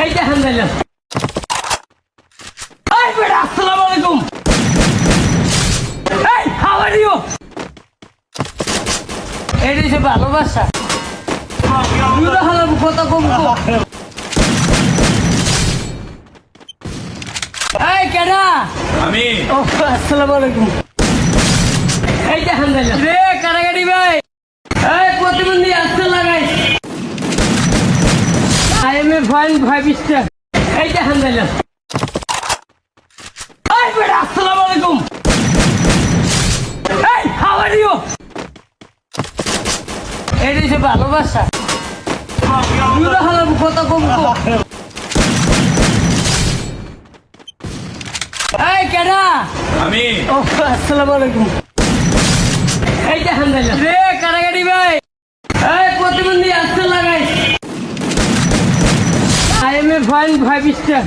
এই যে হামদাল্লাহ। এই বেটা, আসসালামু আলাইকুম। এই, how are you? এটা হচ্ছে ভালোবাসা। দুটো হালার কথা কম কো। এই কেডা? আমি ও, আসসালামু আলাইকুম। এই যে হামদাল্লাহ। রে কারাগাড়ি ভাই, এই প্রতিবন্ধী আসতে লাগাই। I am a fine 5 star. এই যে হামদাল্লাহ। এই বেটা, আসসালামু আলাইকুম। এই, how are you? এটা হচ্ছে ভালোবাসা। দুটো হালার কথা কম কো। এই কেডা? আমি ও, আসসালামু আলাইকুম। এই যে হামদাল্লাহ। রে কারাগাড়ি ভাই, এই প্রতিবন্ধী আসতে লাগাই। I am a fine 5 star.